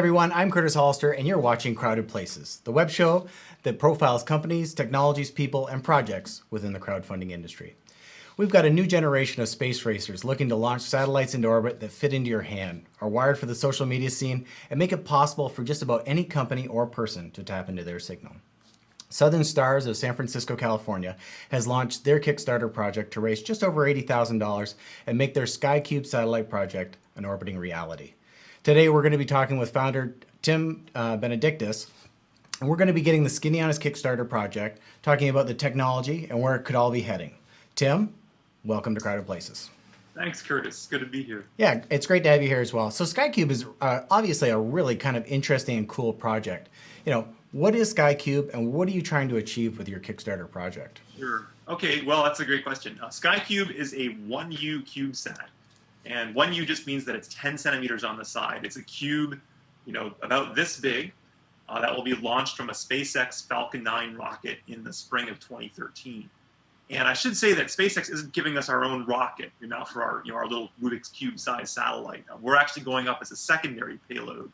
everyone, I'm Curtis Hollister, and you're watching Crowded Places, the web show that profiles companies, technologies, people, and projects within the crowdfunding industry. We've got a new generation of space racers looking to launch satellites into orbit that fit into your hand, are wired for the social media scene, and make it possible for just about any company or person to tap into their signal. Southern Stars of San Francisco, California, has launched their Kickstarter project to raise just over $80,000 and make their SkyCube satellite project an orbiting reality. Today, we're going to be talking with founder Tim DeBenedictis, and we're going to be getting the skinny on his Kickstarter project, talking about the technology and where it could all be heading. Tim, welcome to Crowded Places. Thanks, Curtis. Good to be here. Yeah, it's great to have you here as well. So SkyCube is obviously a really kind of interesting and cool project. You know, what is SkyCube and what are you trying to achieve with your Kickstarter project? Sure. Okay, well, that's a great question. SkyCube is a 1U CubeSat. And 1U just means that it's 10 centimeters on the side. It's a cube, you know, about this big that will be launched from a SpaceX Falcon 9 rocket in the spring of 2013. And I should say that SpaceX isn't giving us our own rocket, you know, for our, our little Rubik's Cube size satellite. We're actually going up as a secondary payload,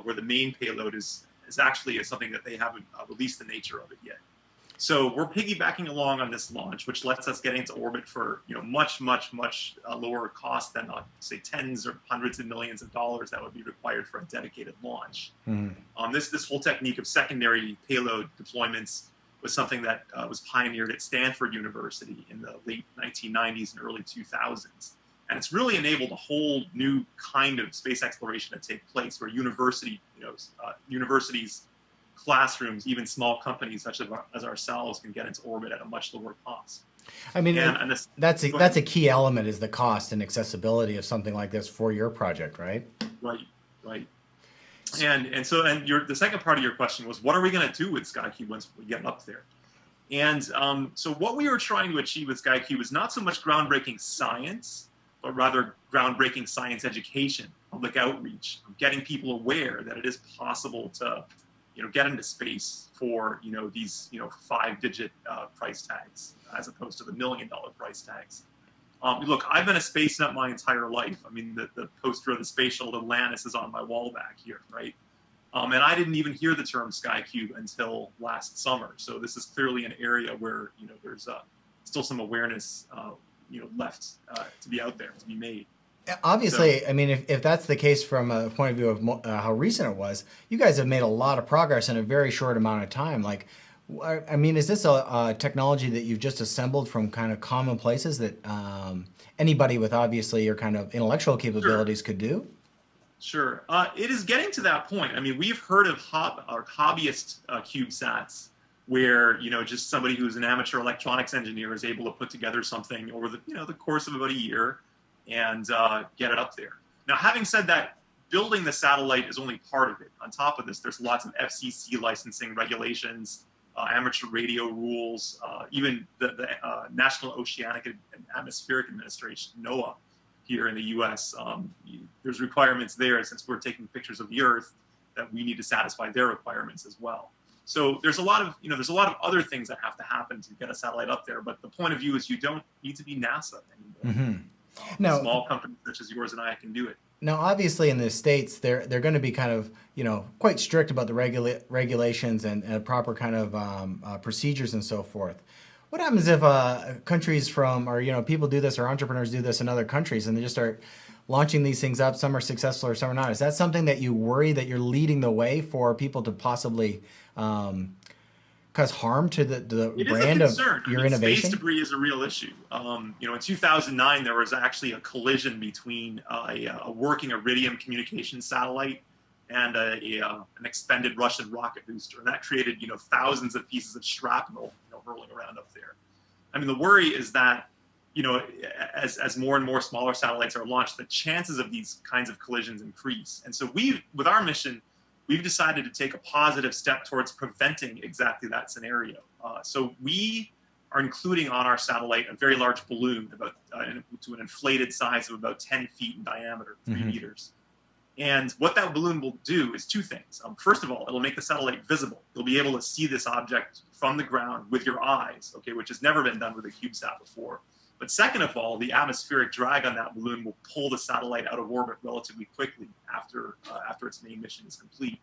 where the main payload is actually something that they haven't released the nature of it yet. So we're piggybacking along on this launch, which lets us get into orbit for much lower cost than say tens or hundreds of millions of dollars that would be required for a dedicated launch. This whole technique of secondary payload deployments was something that was pioneered at Stanford University in the late 1990s and early 2000s, and it's really enabled a whole new kind of space exploration to take place, where universities, classrooms, even small companies such as ourselves can get into orbit at a much lower cost. I mean, that's a key element, is the cost and accessibility of something like this for your project, right? Right. And the second part of your question was, what are we going to do with SkyCube once we get up there? And so what we were trying to achieve with SkyCube is not so much groundbreaking science, but rather groundbreaking science education, public outreach, getting people aware that it is possible to get into space for these 5-digit price tags as opposed to the $1 million price tags. Look, I've been a space nut my entire life. I mean, the poster of the space shuttle Atlantis is on my wall back here, right? And I didn't even hear the term SkyCube until last summer. So this is clearly an area where there's still some awareness left to be out there, to be made. Obviously, so, I mean, if that's the case from a point of view of how recent it was, you guys have made a lot of progress in a very short amount of time. Like, I mean, is this a technology that you've just assembled from kind of common places that anybody with obviously your kind of intellectual capabilities could do? Sure. It is getting to that point. I mean, we've heard of hobbyist CubeSats where, just somebody who's an amateur electronics engineer is able to put together something over the course of about a year and get it up there. Now, having said that, building the satellite is only part of it. On top of this, there's lots of FCC licensing regulations, amateur radio rules, even the National Oceanic and Atmospheric Administration, NOAA, here in the U.S. There's requirements there, since we're taking pictures of the Earth, that we need to satisfy their requirements as well. So there's a lot of other things that have to happen to get a satellite up there. But the point of view is you don't need to be NASA anymore. Mm-hmm. Now, small companies such as yours and I can do it. Now, obviously, in the States, they're going to be kind of quite strict about the regulations and proper kind of procedures and so forth. What happens if countries or people do this, or entrepreneurs do this in other countries, and they just start launching these things up? Some are successful or some are not. Is that something that you worry that you're leading the way for people to possibly cause harm to the brand of your innovation? Space debris is a real issue. In 2009, there was actually a collision between a working Iridium communications satellite and an expended Russian rocket booster, and that created thousands of pieces of shrapnel hurling around up there. I mean, the worry is that as more and more smaller satellites are launched, the chances of these kinds of collisions increase. And so with our mission, we've decided to take a positive step towards preventing exactly that scenario. So we are including on our satellite a very large balloon, about to an inflated size of about 10 feet in diameter, 3 meters. And what that balloon will do is two things. First of all, it'll make the satellite visible. You'll be able to see this object from the ground with your eyes, okay, which has never been done with a CubeSat before. But second of all, the atmospheric drag on that balloon will pull the satellite out of orbit relatively quickly after its main mission is complete.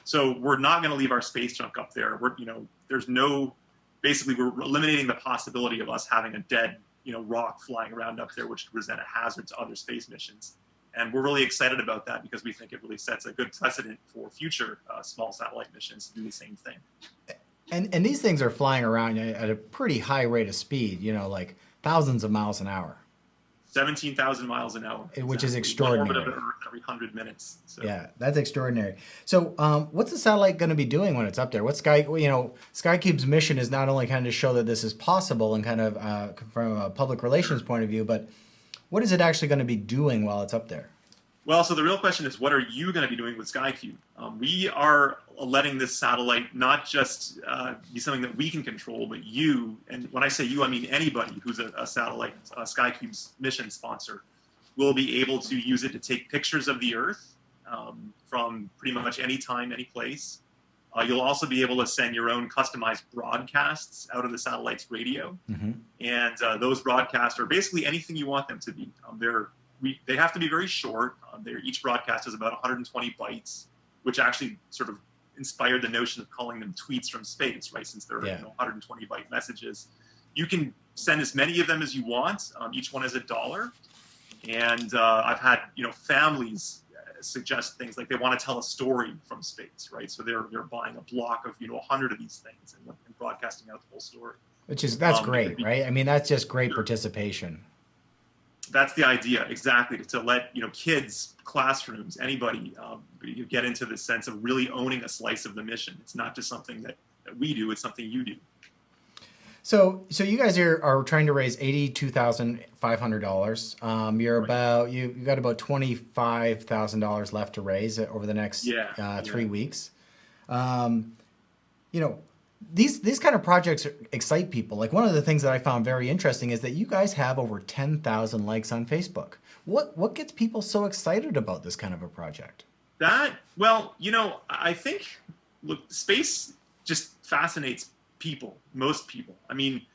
So we're not going to leave our space junk up there. Basically we're eliminating the possibility of us having a dead, rock flying around up there, which could present a hazard to other space missions. And we're really excited about that because we think it really sets a good precedent for future small satellite missions to do the same thing. And these things are flying around at a pretty high rate of speed, like thousands of miles an hour. 17,000 miles an hour. Which is extraordinary. One orbit of Earth every 100 minutes. So. Yeah, that's extraordinary. So what's the satellite going to be doing when it's up there? SkyCube's mission is not only kind of show that this is possible and kind of from a public relations point of view, but what is it actually going to be doing while it's up there? Well, so the real question is, what are you going to be doing with SkyCube? We are letting this satellite not just be something that we can control, but you, and when I say you, I mean anybody who's a satellite, SkyCube's mission sponsor, will be able to use it to take pictures of the Earth from pretty much any time, any place. You'll also be able to send your own customized broadcasts out of the satellite's radio. Mm-hmm. And those broadcasts are basically anything you want them to be. They have to be very short. Each broadcast is about 120 bytes, which actually sort of inspired the notion of calling them tweets from space, right? Since they're 120 byte messages. You can send as many of them as you want. Each one is $1. And I've had families suggest things like they want to tell a story from space, right? So they're buying a block of 100 of these things and broadcasting out the whole story. That's great, right? I mean, that's just great participation. That's the idea, exactly, to let kids, classrooms, anybody get into the sense of really owning a slice of the mission. It's not just something that we do; it's something you do. So you guys are trying to raise $82,500. You've got about $25,000 left to raise over the next 3 weeks. These kind of projects excite people. Like, one of the things that I found very interesting is that you guys have over 10,000 likes on Facebook. What gets people so excited about this kind of a project? I think, look, space just fascinates people, most people. I mean,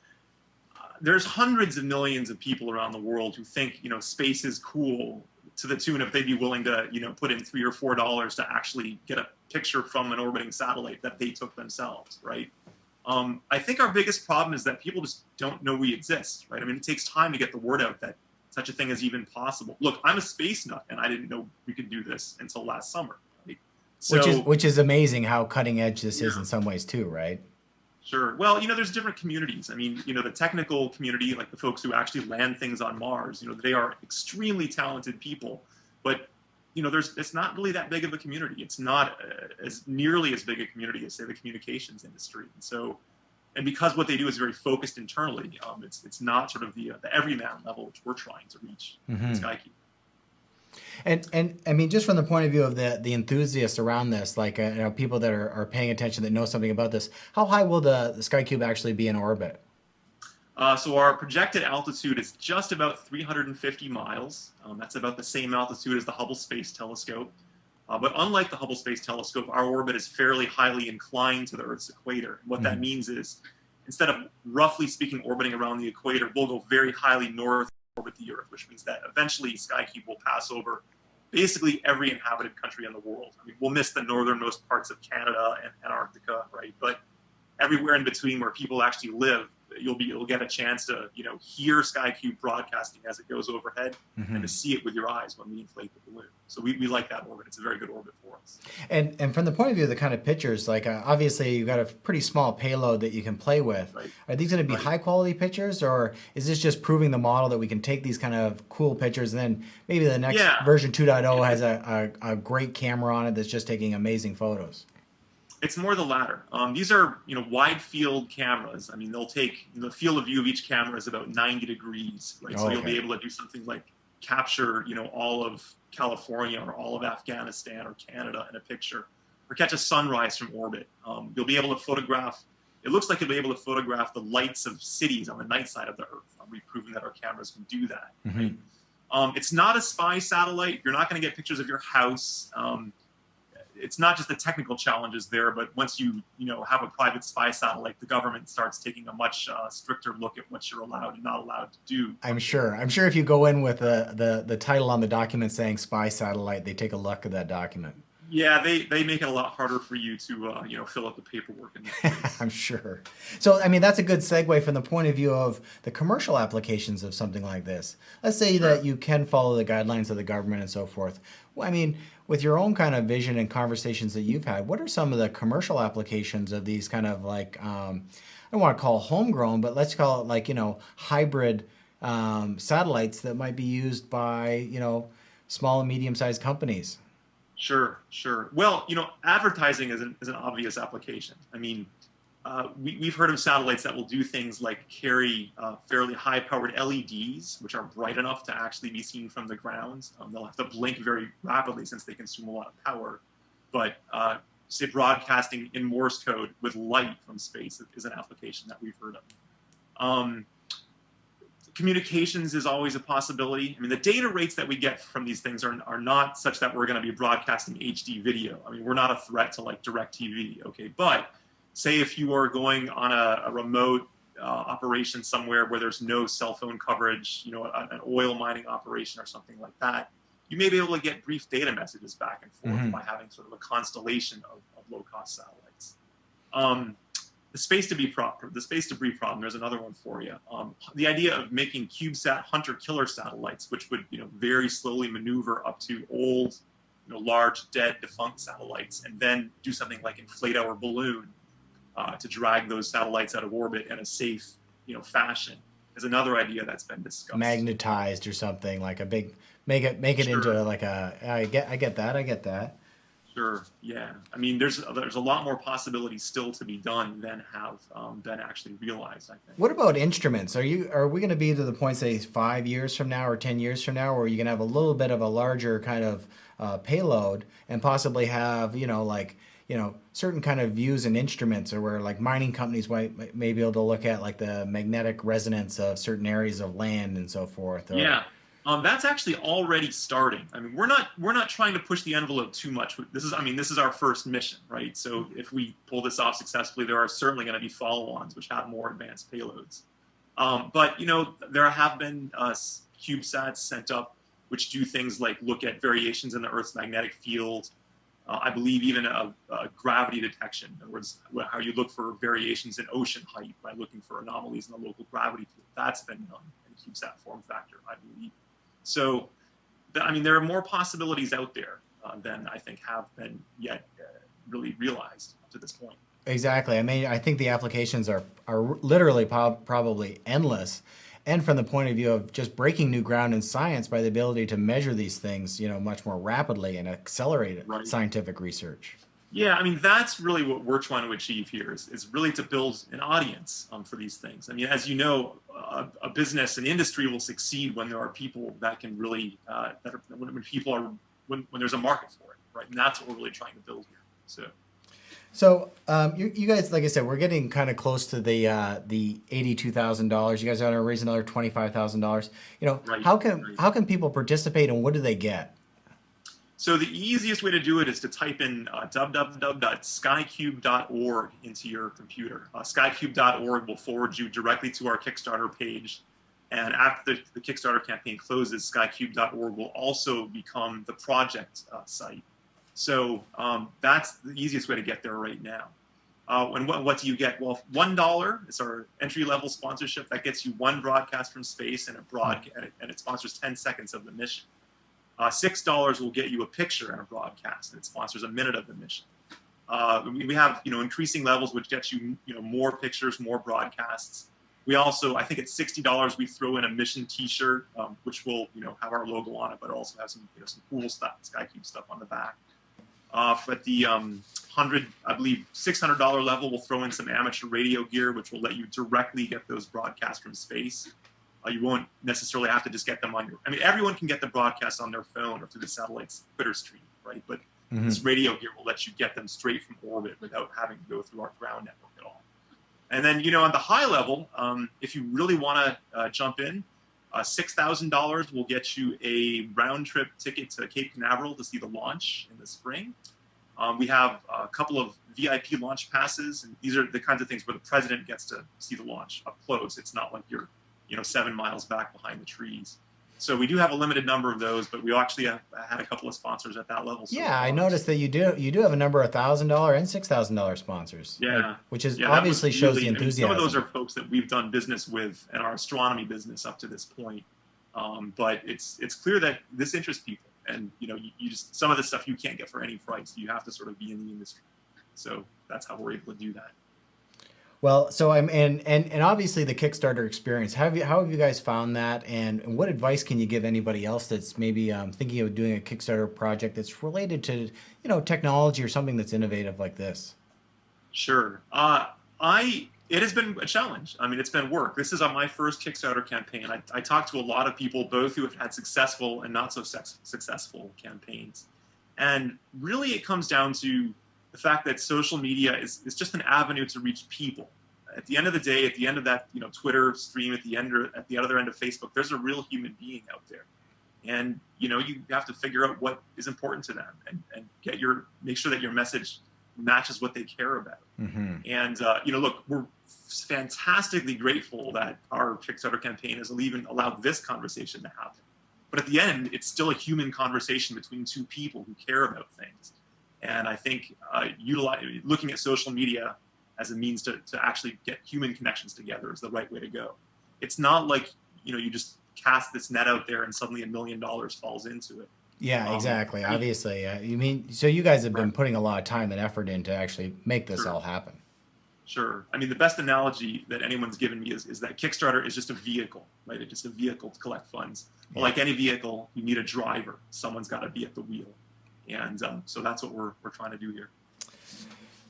there's hundreds of millions of people around the world who think, space is cool, to the tune of they'd be willing to, put in $3 or $4 to actually get a picture from an orbiting satellite that they took themselves, right? I think our biggest problem is that people just don't know we exist, right? I mean, it takes time to get the word out that such a thing is even possible. Look, I'm a space nut, and I didn't know we could do this until last summer, right? Which is amazing how cutting edge this is in some ways too, right? Sure. Well, there's different communities. I mean, the technical community, like the folks who actually land things on Mars, they are extremely talented people, but it's not really that big of a community. It's not nearly as big a community as, say, the communications industry. And because what they do is very focused internally, it's not sort of the everyman level which we're trying to reach at SkyCube. And I mean, just from the point of view of the enthusiasts around this, like people that are paying attention, that know something about this, how high will the SkyCube actually be in orbit? So our projected altitude is just about 350 miles. That's about the same altitude as the Hubble Space Telescope. But unlike the Hubble Space Telescope, our orbit is fairly highly inclined to the Earth's equator. And what that means is, instead of roughly speaking orbiting around the equator, we'll go very highly north orbit the Earth, which means that eventually SkyCube will pass over basically every inhabited country in the world. I mean, we'll miss the northernmost parts of Canada and Antarctica, right? But everywhere in between where people actually live, you'll get a chance to hear SkyCube broadcasting as it goes overhead and to see it with your eyes when we inflate the balloon. So we like that orbit. It's a very good orbit for us. And from the point of view of the kind of pictures, like obviously you've got a pretty small payload that you can play with. Right. Are these going to be high quality pictures, or is this just proving the model that we can take these kind of cool pictures and then maybe the next version 2.0 has a great camera on it that's just taking amazing photos? It's more the latter. These are, wide field cameras. I mean, they'll take, the field of view of each camera is about 90 degrees, right? So you'll be able to do something like capture, all of California or all of Afghanistan or Canada in a picture, or catch a sunrise from orbit. You'll be able to photograph, it looks like you'll be able to photograph the lights of cities on the night side of the Earth. We've proven that our cameras can do that. Right? It's not a spy satellite. You're not going to get pictures of your house. it's not just the technical challenges there, but once you have a private spy satellite, the government starts taking a much stricter look at what you're allowed and not allowed to do. I'm sure if you go in with the title on the document saying spy satellite, they take a look at that document. Yeah, they make it a lot harder for you to fill out the paperwork. I'm sure. So, I mean, that's a good segue from the point of view of the commercial applications of something like this. Let's say that you can follow the guidelines of the government and so forth. Well, I mean, with your own kind of vision and conversations that you've had, what are some of the commercial applications of these kind of like, I don't want to call it homegrown, but let's call it like, hybrid satellites that might be used by, small and medium-sized companies? Sure. Well, advertising is an obvious application. I mean, we've heard of satellites that will do things like carry fairly high-powered LEDs, which are bright enough to actually be seen from the ground. They'll have to blink very rapidly since they consume a lot of power. But say broadcasting in Morse code with light from space is an application that we've heard of. Communications is always a possibility. I mean, the data rates that we get from these things are not such that we're going to be broadcasting HD video. I mean, we're not a threat to like DirecTV, okay? But say if you are going on a remote operation somewhere where there's no cell phone coverage, an oil mining operation or something like that, you may be able to get brief data messages back and forth by having sort of a constellation of low-cost satellites. The space debris problem, there's another one for you. The idea of making CubeSat hunter-killer satellites, which would very slowly maneuver up to old, large, dead, defunct satellites, and then do something like inflate our balloon to drag those satellites out of orbit in a safe, fashion, is another idea that's been discussed. Magnetized or something like a big, make it into like a. I get that. Sure. Yeah. I mean, there's a lot more possibilities still to be done than have been actually realized, I think. What about instruments? Are we going to be to the point, say, 5 years from now or 10 years from now, where you can have a little bit of a larger kind of payload and possibly have certain kind of views and instruments, or where like mining companies may be able to look at like the magnetic resonance of certain areas of land and so forth? Yeah. That's actually already starting. I mean, we're not trying to push the envelope too much. This is our first mission, right? So if we pull this off successfully, there are certainly going to be follow-ons which have more advanced payloads. But there have been CubeSats sent up which do things like look at variations in the Earth's magnetic field. I believe even a gravity detection. In other words, how you look for variations in ocean height by looking for anomalies in the local gravity field. That's been done in CubeSat form factor, I believe. So, there are more possibilities out there than I think have been yet really realized up to this point. Exactly. I mean, I think the applications are literally probably endless. And from the point of view of just breaking new ground in science by the ability to measure these things, much more rapidly and accelerate scientific research. Yeah, I mean, that's really what we're trying to achieve here is really to build an audience for these things. I mean, as you know, a business, an industry will succeed when there are people that can really, when there's a market for it, right? And that's what we're really trying to build here. So you guys, like I said, we're getting kind of close to the $82,000. You guys are going to raise another $25,000. How can people participate, and what do they get? So the easiest way to do it is to type in www.skycube.org into your computer. Skycube.org will forward you directly to our Kickstarter page. And after the Kickstarter campaign closes, skycube.org will also become the project site. So that's the easiest way to get there right now. And what do you get? Well, $1 is our entry-level sponsorship. That gets you one broadcast from space and it sponsors 10 seconds of the mission. $6 will get you a picture and a broadcast, and it sponsors a minute of the mission. We have increasing levels which get you more pictures, more broadcasts. We also, I think at $60, we throw in a mission T-shirt, which will have our logo on it, but also have some cool stuff, SkyCube stuff on the back. At the $600 level, we'll throw in some amateur radio gear, which will let you directly get those broadcasts from space. You won't necessarily have to just get them on your. I mean, everyone can get the broadcasts on their phone or through the satellite's Twitter stream, right? But this radio gear will let you get them straight from orbit without having to go through our ground network at all. And then, on the high level, if you really want to jump in, $6,000 will get you a round-trip ticket to Cape Canaveral to see the launch in the spring. We have a couple of VIP launch passes, and these are the kinds of things where the president gets to see the launch up close. It's not like you're 7 miles back behind the trees. So we do have a limited number of those, but we actually have had a couple of sponsors at that level. Yeah, I noticed that you do have a number of $1,000 and $6,000 sponsors. Yeah, which is obviously shows the enthusiasm. Some of those are folks that we've done business with in our astronomy business up to this point. But it's clear that this interests people, and you just some of the stuff you can't get for any price. You have to sort of be in the industry. So that's how we're able to do that. Well, so and obviously the Kickstarter experience. How have you guys found that, and what advice can you give anybody else that's maybe thinking of doing a Kickstarter project that's related to technology or something that's innovative like this? Sure. It has been a challenge. I mean, it's been work. This is on my first Kickstarter campaign. I talked to a lot of people, both who have had successful and not so successful campaigns, and really it comes down to the fact that social media is just an avenue to reach people. At the end of the day, at the end of that Twitter stream, at the other end of Facebook, there's a real human being out there, and you have to figure out what is important to them and make sure that your message matches what they care about. Mm-hmm. And look, we're fantastically grateful that our Kickstarter campaign has even allowed this conversation to happen. But at the end, it's still a human conversation between two people who care about things. And I think looking at social media as a means to actually get human connections together is the right way to go. It's not like you just cast this net out there and suddenly $1 million falls into it. Yeah, exactly. Obviously, so you guys have been putting a lot of time and effort in to actually make this all happen. Sure. I mean, the best analogy that anyone's given me is that Kickstarter is just a vehicle, right? It's just a vehicle to collect funds. Yeah. Like any vehicle, you need a driver. Someone's got to be at the wheel. And so that's what we're trying to do here.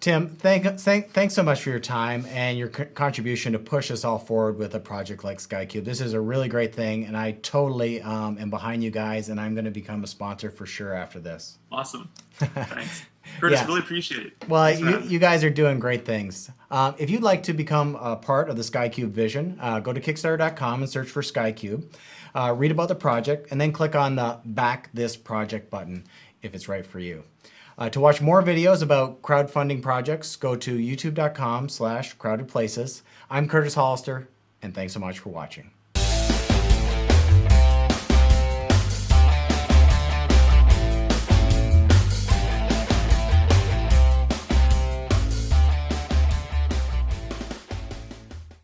Tim, thanks so much for your time and your contribution to push us all forward with a project like SkyCube. This is a really great thing, and I totally am behind you guys, and I'm going to become a sponsor for sure after this. Awesome. Thanks. Curtis, really appreciate it. Well, you guys are doing great things. If you'd like to become a part of the SkyCube vision, go to Kickstarter.com and search for SkyCube. Read about the project, and then click on the Back This Project button if it's right for you. To watch more videos about crowdfunding projects, go to youtube.com/crowdedplaces. I'm Curtis Hollister, and thanks so much for watching.